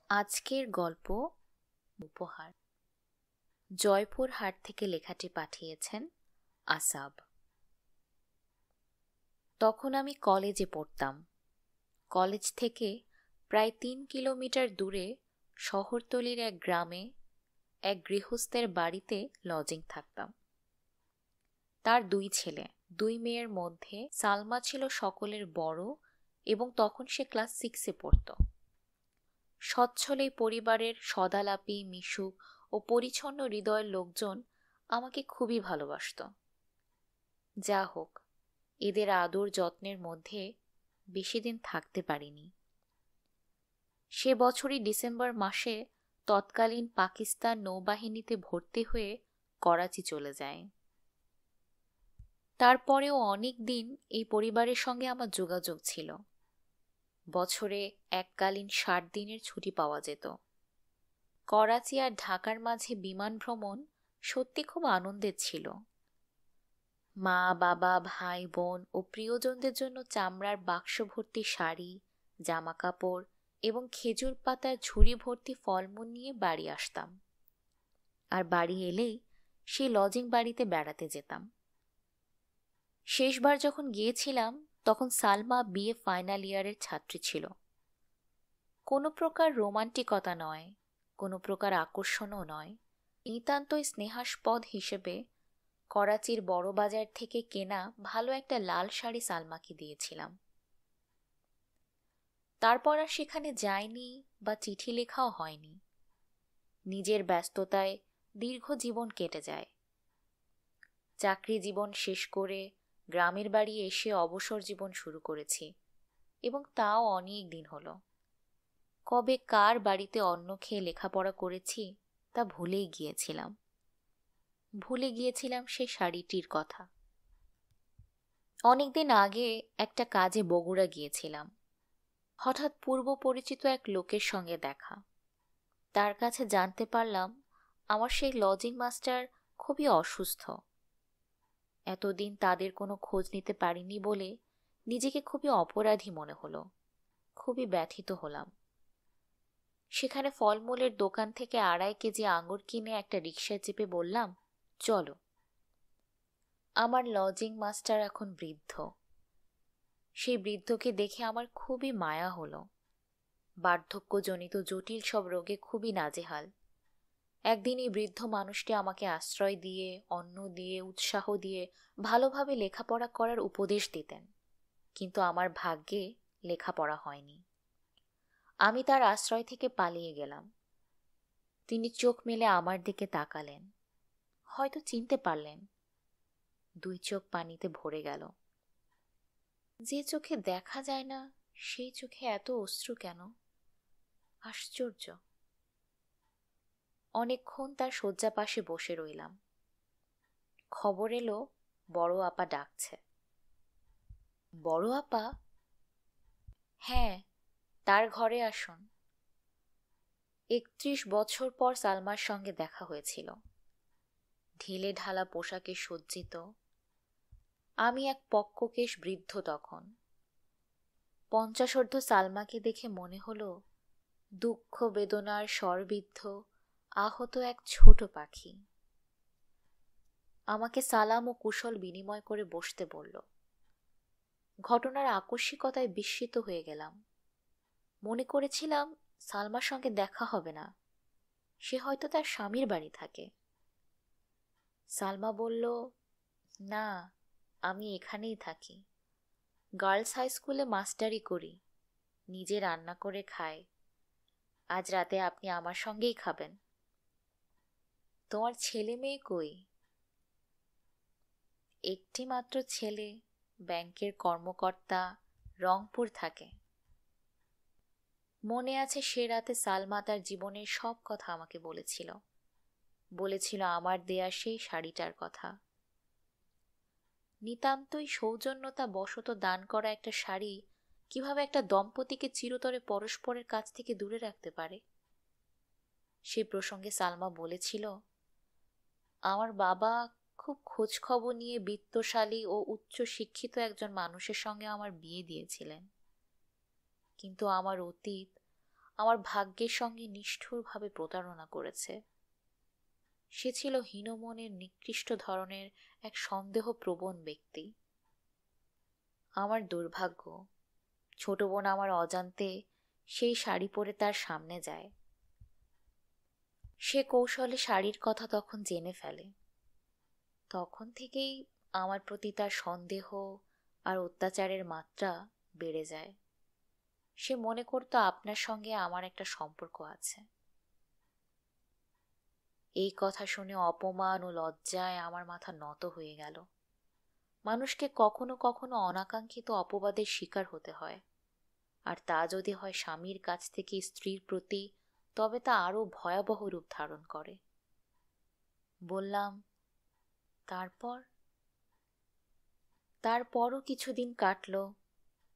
আজকের গল্প উপহার। জয়পুরহাট থেকে লেখাটি পাঠিয়েছেন আসাব। তখন আমি কলেজে পড়তাম। কলেজ থেকে প্রায় ৩ কিলোমিটার দূরে শহরতলির এক গ্রামে এক গৃহস্থের বাড়িতে লজিং থাকতাম। তার ২ ছেলে ২ মেয়ের মধ্যে সালমা ছিল সকলের বড় এবং তখন সে ক্লাস 6-এ পড়ত। সচ্ছল এই পরিবারের সদালাপী, মিশুক ও পরিচ্ছন্ন হৃদয়ের লোকজন আমাকে খুবই ভালোবাসত। যা হোক, এদের আদর যত্নের মধ্যে বেশি দিন থাকতে পারিনি। সে বছরই ডিসেম্বর মাসে তৎকালীন পাকিস্তান নৌবাহিনীতে ভর্তি হয়ে করাচি চলে যায়। তারপরেও অনেক দিন এই পরিবারের সঙ্গে আমার যোগাযোগ ছিল। বছরে এককালীন ৬০ দিনের ছুটি পাওয়া যেত। করাচি আর ঢাকার মাঝে বিমান ভ্রমণ সত্যি খুব আনন্দের ছিল। মা, বাবা, ভাই, বোন ও প্রিয়জনদের জন্য চামড়ার বাক্স ভর্তি শাড়ি, জামা কাপড় এবং খেজুর পাতার ঝুড়ি ভর্তি ফলমূল নিয়ে বাড়ি আসতাম। আর বাড়ি এলেই সেই লজিং বাড়িতে বেড়াতে যেতাম। শেষবার যখন গিয়েছিলাম তখন সালমা বিএ ফাইনাল ইয়ারের ছাত্রী ছিল। কোনো প্রকার রোমান্টিকতা নয়, কোনো প্রকার আকর্ষণও নয়, নিতান্তই স্নেহাস্পদ হিসেবে করাচির বড় বাজার থেকে কেনা ভালো একটা লাল শাড়ি সালমাকে দিয়েছিলাম। তারপর আর সেখানে যায়নি বা চিঠি লেখাও হয়নি। নিজের ব্যস্ততায় দীর্ঘ জীবন কেটে যায়। চাকরি জীবন শেষ করে গ্রামের বাড়ি এসে অবসর জীবন শুরু করেছি, এবং তাও অনেক দিন হলো। কবে কার বাড়িতে অন্ন খেয়ে লেখাপড়া করেছি তা ভুলেই গিয়েছিলাম। ভুলে গিয়েছিলাম সে শাড়িটির কথা। অনেকদিন আগে একটা কাজে বগুড়া গিয়েছিলাম। হঠাৎ পূর্ব পরিচিত এক লোকের সঙ্গে দেখা। তার কাছে জানতে পারলাম আমার সেই লজিং মাস্টার খুবই অসুস্থ। এতদিন তাদের কোনো খোঁজ নিতে পারিনি বলে নিজেকে খুবই অপরাধী মনে হলো। খুবই ব্যথিত হলাম। সেখানে ফলমূলের দোকান থেকে ২.৫ কেজি আঙুর কিনে একটা রিকশায় চেপে বললাম, চলো। আমার লজিং মাস্টার এখন বৃদ্ধ। সেই বৃদ্ধকে দেখে আমার খুবই মায়া হলো। বার্ধক্যজনিত জটিল সব রোগে খুবই নাজেহাল। একদিন এই বৃদ্ধ মানুষটি আমাকে আশ্রয় দিয়ে, অন্ন দিয়ে, উৎসাহ দিয়ে ভালোভাবে লেখাপড়া করার উপদেশ দিতেন। কিন্তু আমার ভাগ্যে লেখাপড়া হয়নি। আমি তার আশ্রয় থেকে পালিয়ে গেলাম। তিনি চোখ মেলে আমার দিকে তাকালেন। হয়তো চিনতে পারলেন। ২ চোখ পানিতে ভরে গেল। যে চোখে দেখা যায় না সেই চোখে এত অশ্রু কেন? আশ্চর্য। অনেকক্ষণ তার শয্যা পাশে বসে রইলাম। খবর এলো বড় আপা ডাকছে। বড় আপা? হ্যাঁ, তার ঘরে আসুন। ৩১ বছর পর সালমার সঙ্গে দেখা হয়েছিল। ঢিলে ঢালা পোশাকে সজ্জিত। আমি এক পক্ককেশ বৃদ্ধ তখন। ৫০ সালমাকে দেখে মনে হলো দুঃখ বেদনার স্বরবিদ্ধ আহত এক ছোট পাখি। আমাকে সালাম ও কুশল বিনিময় করে বসতে বলল। ঘটনার আকস্মিকতায় বিস্মিত হয়ে গেলাম। মনে করেছিলাম সালমার সঙ্গে দেখা হবে না, সে হয়তো তার স্বামীর বাড়ি থাকে। সালমা বলল, না, আমি এখানেই থাকি। গার্লস হাই স্কুলে মাস্টারি করি, নিজে রান্না করে খাই। আজ রাতে আপনি আমার সঙ্গেই খাবেন। তোমার ছেলে মেয়ে কই? একটি মাত্র ছেলে, ব্যাংকের কর্মকর্তা, রংপুর থাকে। মনে আছে সে রাতে সালমা তার জীবনের সব কথা আমাকে বলেছিল। বলেছিল আমার দেয়া সেই শাড়িটার কথা। নিতান্তই সৌজন্যতা বশত দান করা একটা শাড়ি কিভাবে একটা দম্পতিকে চিরতরে পরস্পরের কাছ থেকে দূরে রাখতে পারে। সে প্রসঙ্গে সালমা বলেছিল, আমার বাবা খুব খোঁজ খবর নিয়ে বিত্তশালী ও উচ্চ শিক্ষিত একজন মানুষের সঙ্গে আমার বিয়ে দিয়েছিলেন। কিন্তু আমার অতীত, আমার ভাগ্যের সঙ্গে নিষ্ঠুরভাবে প্রতারণা করেছে। সে ছিল হীনমনের নিকৃষ্ট ধরনের এক সন্দেহপ্রবণ ব্যক্তি। আমার দুর্ভাগ্য, ছোট বোন আমার অজান্তে সেই শাড়ি পরে তার সামনে যায়। সে কৌশলে শাড়ির কথা তখন জেনে ফেলে। তখন থেকেই আমার প্রতি তার সন্দেহ আর অত্যাচারের মাত্রা বেড়ে যায়। সে মনে করত আপনার সঙ্গে আমার একটা সম্পর্ক আছে। এই কথা শুনে অপমান ও লজ্জায় আমার মাথা নত হয়ে গেল। মানুষকে কখনো কখনো অনাকাঙ্ক্ষিত অপবাদের শিকার হতে হয়, আর তা যদি হয় স্বামীর কাছ থেকে স্ত্রীর প্রতি, তবে তা আরো ভয়াবহ রূপ ধারণ করে। বললাম, তারপরও কিছুদিন কাটল।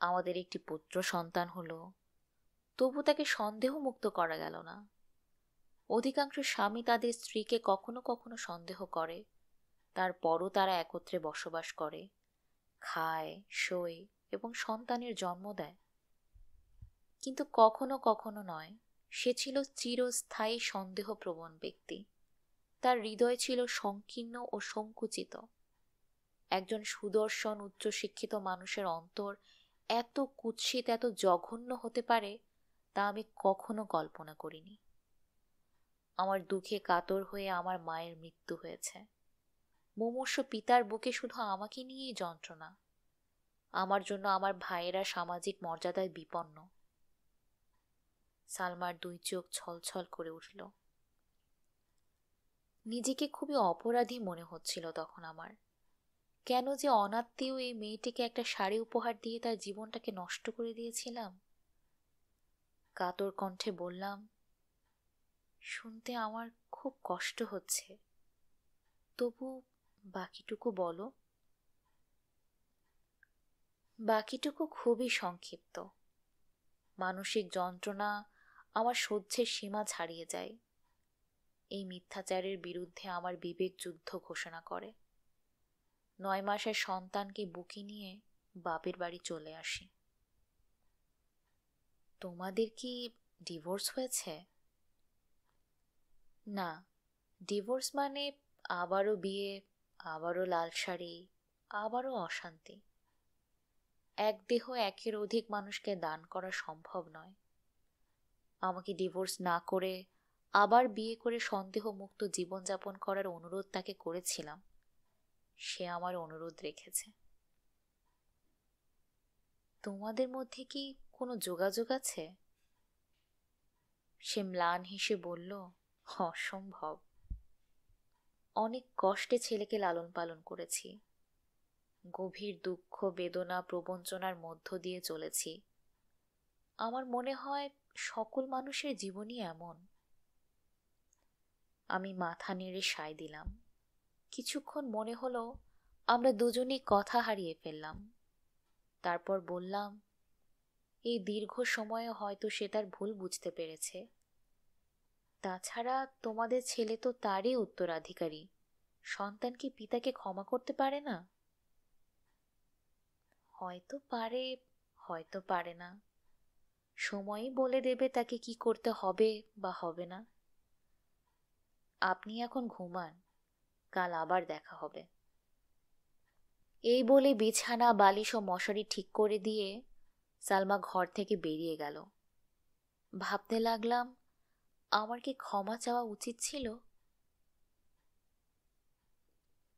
আমাদের একটি পুত্র সন্তান হলো। তবু তাকে সন্দেহমুক্ত করা গেল না। অধিকাংশ স্বামী তাদের স্ত্রীকে কখনো কখনো সন্দেহ করে, তারপরও তারা একত্রে বসবাস করে, খায়, শোয় এবং সন্তানের জন্ম দেয়। কিন্তু কখনো কখনো নয়। সে ছিল চিরস্থায়ী সন্দেহপ্রবণ ব্যক্তি। তার হৃদয় ছিল সংকীর্ণ ও সংকুচিত। একজন সুদর্শন উচ্চশিক্ষিত মানুষের অন্তর এত কুৎসিত, এত জঘন্য হতে পারে, তা আমি কখনো কল্পনা করিনি। আমার দুঃখে কাতর হয়ে আমার মায়ের মৃত্যু হয়েছে। মুমূর্ষ পিতার বুকে শুধু আমাকে নিয়েই যন্ত্রণা। আমার জন্য আমার ভাইয়েরা সামাজিক মর্যাদায় বিপন্ন। সালমার দুই চোখ ছলছল করে উঠল। নিজেকে খুবই অপরাধী মনে হচ্ছিল তখন আমার। কেন যে অনাত্মীয় এই মেয়েটিকে একটা শাড়ি উপহার দিয়ে তার জীবনটাকে নষ্ট করে দিয়েছিলাম। কাতর কণ্ঠে বললাম, শুনতে আমার খুব কষ্ট হচ্ছে, তবু বাকিটুকু বলো। বাকিটুকু খুবই সংক্ষিপ্ত। মানসিক যন্ত্রণা আমার সহ্যের সীমা ছাড়িয়ে যায়। এই মিথ্যাচারের বিরুদ্ধে আমার বিবেক যুদ্ধ ঘোষণা করে। 9 মাসের সন্তানকে বুকে নিয়ে বাপের বাড়ি চলে আসি। তোমাদের কি ডিভোর্স হয়েছে? না, ডিভোর্স মানে আবারও বিয়ে, আবারও লাল শাড়ি, আবারও অশান্তি। এক দেহ একের অধিক মানুষকে দান করা সম্ভব নয়। আমাকে ডিভোর্স না করে আবার বিয়ে করে সন্দেহমুক্ত জীবনযাপন করার অনুরোধ তাকে করেছিলাম। সে আমার অনুরোধ রেখেছে। তোমাদের মধ্যে কি কোনো যোগাযোগ আছে? সে ম্লান হেসে বলল, অসম্ভব। অনেক কষ্টে ছেলেকে লালন পালন করেছি। গভীর দুঃখ, বেদনা, প্রবঞ্চনার মধ্য দিয়ে চলেছি। আমার মনে হয় সকল মানুষের জীবনই এমন। আমি মাথা নেড়ে সায় দিলাম। কিছুক্ষণ মনে হলো আমরা দুজনেই কথা হারিয়ে ফেললাম। তারপর বললাম, এই দীর্ঘ সময়ে হয়তো সে তার ভুল বুঝতে পেরেছে। তাছাড়া তোমাদের ছেলে তো তারই উত্তরাধিকারী। সন্তান কি পিতাকে ক্ষমা করতে পারে না? হয়তো পারে, হয়তো পারে না। সময়ই বলে দেবে তাকে কি করতে হবে বা হবে না। আপনি এখন ঘুমান, কাল আবার দেখা হবে। এই বলে বিছানা, বালিশ ও মশারি ঠিক করে দিয়ে সালমা ঘর থেকে বেরিয়ে গেল। ভাবতে লাগলাম, আমার কি ক্ষমা চাওয়া উচিত ছিল?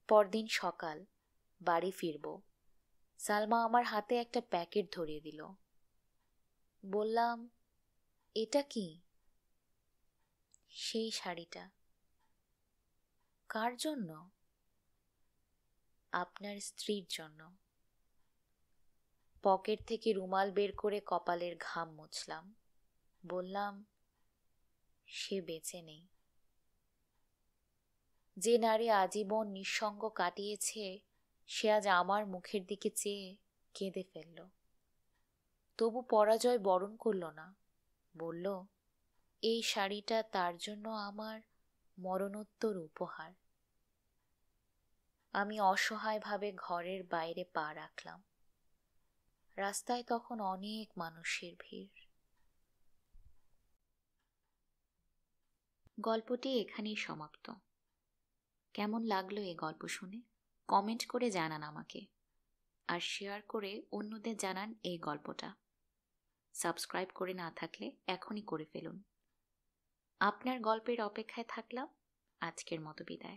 পরদিন সকাল, বাড়ি ফিরব। সালমা আমার হাতে একটা প্যাকেট ধরিয়ে দিল। বললাম, এটা কি? সেই শাড়িটা। কার জন্য? আপনার স্ত্রীর জন্য। পকেট থেকে রুমাল বের করে কপালের ঘাম মুছলাম। বললাম, সে বেঁচে নেই। যে নারী আজীবন নিঃসঙ্গ কাটিয়েছে, সে আজ আমার মুখের দিকে চেয়ে কেঁদে ফেলল। তবু পরাজয় বরণ করল না। বলল, এই শাড়িটা তার জন্য আমার মরণোত্তর উপহার। আমি অসহায়ভাবে ঘরের বাইরে পা রাখলাম। রাস্তায় তখন অনেক মানুষের ভিড়। গল্পটি এখানেই সমাপ্ত। কেমন লাগলো এই গল্প শুনে কমেন্ট করে জানান আমাকে, আর শেয়ার করে অন্যদের জানান এই গল্পটা। সাবস্ক্রাইব করে না থাকলে এখনই করে ফেলুন। আপনার গল্পের অপেক্ষায় থাকলাম। আজকের মতো বিদায়।